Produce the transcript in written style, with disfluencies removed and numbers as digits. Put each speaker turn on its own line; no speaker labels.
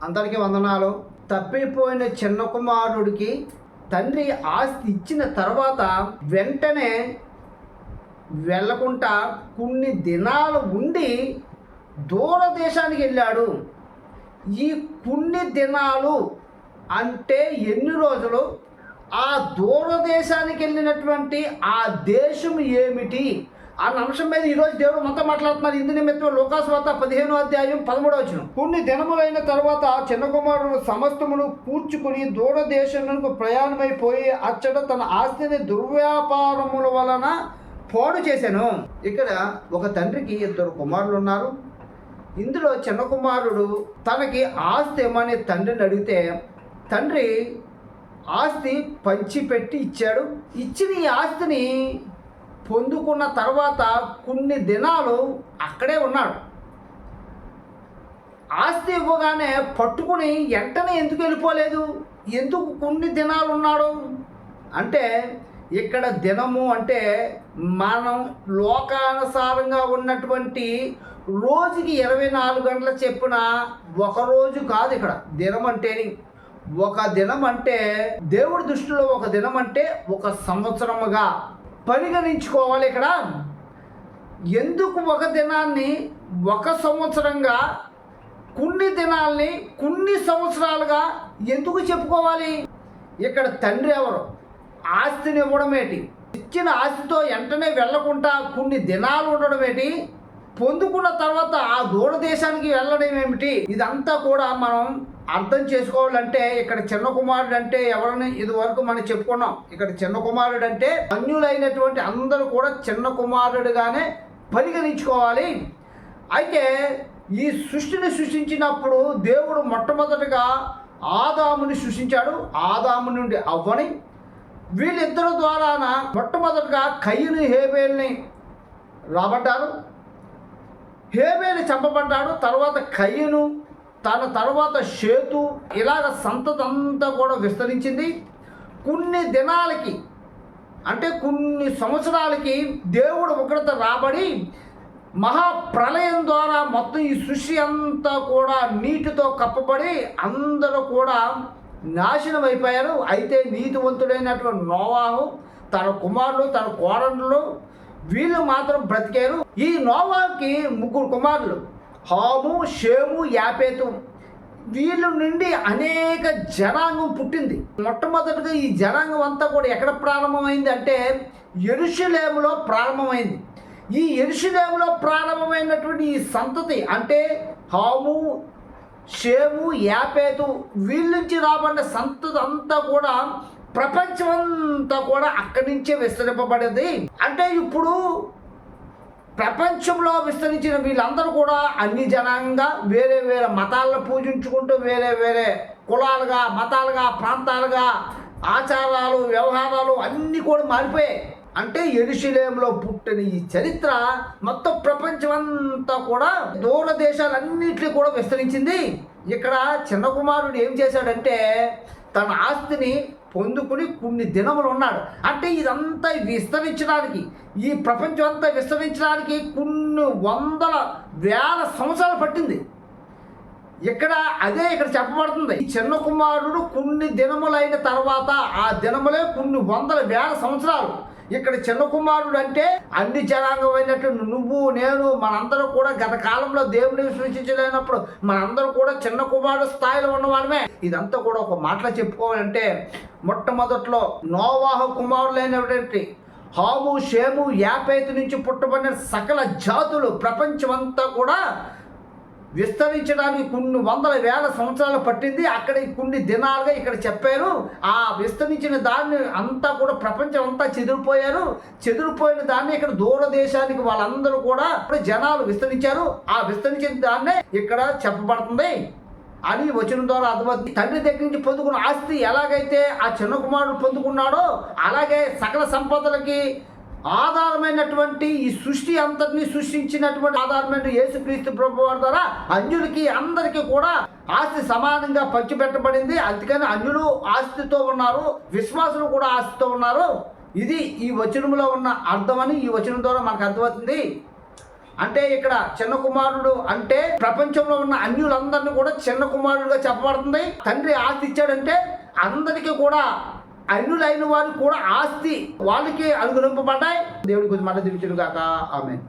అందరికీ వందనాలు. తప్పిపోయిన చిన్న కుమారుడికి తండ్రి ఆస్తి ఇచ్చిన తర్వాత వెంటనే వెళ్ళకుండా కొన్ని దినాలు ఉండి దూరదేశానికి వెళ్ళాడు. ఈ కొన్ని దినాలు అంటే ఎన్ని రోజులు? ఆ దూరదేశానికి వెళ్ళినటువంటి ఆ దేశం ఏమిటి అన్న అంశం మీద ఈరోజు దేవుడు మనతో మాట్లాడుతున్నారు. ఇందు నిమిత్తం లూకాసు వార్త 15:13 కొన్ని దినములైన తర్వాత చిన్న కుమారుడు సమస్తమును కూర్చుకుని దూరదేశములకు ప్రయాణమైపోయి అచ్చట తన ఆస్తిని దుర్వ్యాపారముల వలన పాడు చేశాను. ఇక్కడ ఒక తండ్రికి 2 కుమారులు ఉన్నారు. ఇందులో చిన్న కుమారుడు తనకి ఆస్తి ఏమని తండ్రిని అడిగితే తండ్రి ఆస్తి పంచిపెట్టి ఇచ్చాడు. ఇచ్చిన ఈ ఆస్తిని పొందుకున్న తర్వాత కొన్ని దినాలు అక్కడే ఉన్నాడు. ఆస్తి ఇవ్వగానే పట్టుకుని వెంటనే ఎందుకు వెళ్ళిపోలేదు? ఎందుకు కొన్ని దినాలు ఉన్నాడు అంటే, ఇక్కడ దినము అంటే మనం లోకానుసారంగా ఉన్నటువంటి రోజుకి 24 గంటల చెప్పున ఒక రోజు కాదు. ఇక్కడ దినం అంటేని ఒక దినం అంటే దేవుడి దృష్టిలో ఒక దినం అంటే ఒక సంవత్సరముగా పరిగణించుకోవాలి. ఇక్కడ ఎందుకు ఒక దినాన్ని ఒక సంవత్సరంగా, కొన్ని దినాల్ని కొన్ని సంవత్సరాలుగా ఎందుకు చెప్పుకోవాలి? ఇక్కడ తండ్రి ఎవరు? ఆస్తిని ఇవ్వడం ఏంటి? ఇచ్చిన ఆస్తితో వెంటనే వెళ్ళకుండా కొన్ని దినాలు ఉండడం ఏంటి? పొందుకున్న తర్వాత ఆ దూరదేశానికి వెళ్ళడం ఏమిటి? ఇదంతా కూడా మనం అర్థం చేసుకోవాలంటే ఇక్కడ చిన్న కుమారుడు అంటే ఎవరని ఇదివరకు మనం చెప్పుకున్నాం. ఇక్కడ చిన్న కుమారుడు అంటే అన్యులైనటువంటి అందరూ కూడా చిన్న కుమారుడుగానే పరిగణించుకోవాలి. అయితే ఈ సృష్టిని సృష్టించినప్పుడు దేవుడు మొట్టమొదటిగా ఆదాముని సృష్టించాడు. ఆదాము నుండి అవ్వని, వీళ్ళిద్దరి ద్వారాన మొట్టమొదటిగా కయ్యను హేబేల్ని రాబడ్డారు. హేబేలు చంపబడ్డాడు. తర్వాత కయ్యను, తన తర్వాత షేతు, ఇలాగ సంతతంతా కూడా విస్తరించింది. కొన్ని దినాలకి అంటే కొన్ని సంవత్సరాలకి దేవుడు ఉగ్రత రాబడి మహాప్రళయం ద్వారా మొత్తం ఈ సృష్టి అంతా కూడా నీటితో కప్పబడి అందరూ కూడా నాశనం అయిపోయారు. అయితే నీతివంతుడైనటువంటి నోవాహు, తన కుమారులు, తన కోడళ్ళు వీళ్ళు మాత్రం బ్రతికారు. ఈ నోవాహుకి 3 కుమారులు, హాము, షేము, యాపేతు. వీళ్ళ నుండి అనేక జనాంగం పుట్టింది. మొట్టమొదటిగా ఈ జనాంగం అంతా కూడా ఎక్కడ ప్రారంభమైంది అంటే యెరూషలేములో ప్రారంభమైంది. ఈ యెరూషలేములో ప్రారంభమైనటువంటి ఈ సంతతి అంటే హాము, షేము, యాపేతు వీళ్ళ నుంచి రాబడిన సంతతి అంతా కూడా ప్రపంచం అంతా కూడా అక్కడి నుంచే విస్తరింపబడింది. అంటే ఇప్పుడు ప్రపంచంలో విస్తరించిన వీళ్ళందరూ కూడా అన్ని జనాంగంగా వేరే వేరే మతాలను పూజించుకుంటూ వేరే వేరే కులాలుగా, మతాలుగా, ప్రాంతాలుగా, ఆచారాలు, వ్యవహారాలు అన్నీ కూడా మారిపోయాయి. అంటే యెరూషలేములో పుట్టిన ఈ చరిత్ర మొత్తం ప్రపంచం అంతా కూడా దూరదేశాలన్నింటినీ కూడా విస్తరించింది. ఇక్కడ చిన్న కుమారుడు ఏం చేశాడంటే తన ఆస్తిని పొందుకుని కొన్ని దినములు ఉన్నాడు. అంటే ఇదంతా విస్తరించడానికి, ఈ ప్రపంచం అంతా విస్తరించడానికి కొన్ని వందల వేల సంవత్సరాలు పట్టింది. ఇక్కడ చెప్పబడుతుంది. ఈ చిన్న కుమారుడు కొన్ని దినములైన తర్వాత ఆ దినములే కొన్ని వందల వేల సంవత్సరాలు. ఇక్కడ చిన్న కుమారుడు అంటే అన్ని జనాంగమైనట్టు నువ్వు, నేను, మనందరూ కూడా గత కాలంలో దేవుడిని సృష్టించలేనప్పుడు మనందరూ కూడా చిన్న కుమారుడు స్థాయిలో ఉన్నవాళ్ళమే. ఇదంతా కూడా ఒక మాటలో చెప్పుకోవాలంటే మొట్టమొదట్లో నోవాహు కుమారులైనటువంటి హాము, షేము, యాపేతు నుంచి పుట్టబడిన సకల జాతులు ప్రపంచమంతా కూడా విస్తరించడానికి కొన్ని వందల వేల సంవత్సరాలు పట్టింది. అక్కడ కొన్ని దినాలుగా ఇక్కడ చెప్పారు. ఆ విస్తరించిన దాన్ని అంతా కూడా ప్రపంచం అంతా చెదిరిపోయారు. చెదిరిపోయిన దాన్ని ఇక్కడ దూరదేశానికి వాళ్ళందరూ కూడా జనాలు విస్తరించారు. ఆ విస్తరించిన దాన్నే ఇక్కడ చెప్పబడుతుంది అని వచనం ద్వారా అర్థమవుతుంది. తండ్రి దగ్గర నుంచి పొందుకున్న ఆస్తి ఎలాగైతే ఆ చిన్న కుమారుడు పొందుకున్నాడో అలాగే సకల సంపదలకి ఆధారమైనటువంటి ఈ సృష్టి అంతటిని సృష్టించినటువంటి ఆధారమైన యేసుక్రీస్తు ప్రభువారి ద్వారా అన్యులకి అందరికీ కూడా ఆస్తి సమానంగా పంచిపెట్టబడింది. అందుకని అన్యులు ఆస్తితో ఉన్నారు, విశ్వాసులు కూడా ఆస్తితో ఉన్నారు. ఇది ఈ వచనంలో ఉన్న అర్థమని ఈ వచనం ద్వారా మనకు అర్థమవుతుంది. అంటే ఇక్కడ చిన్న కుమారుడు అంటే ప్రపంచంలో ఉన్న అన్యులందరినీ కూడా చిన్న కుమారుడుగా చెప్పబడుతుంది. తండ్రి ఆస్తి ఇచ్చాడంటే అందరికీ కూడా, అన్యులైన వారికి కూడా ఆస్తి వాళ్ళకి అనుగ్రహింపబడ్డాయి. దేవుడి గురించి మళ్ళీ దివించును గాక. ఆమేన్.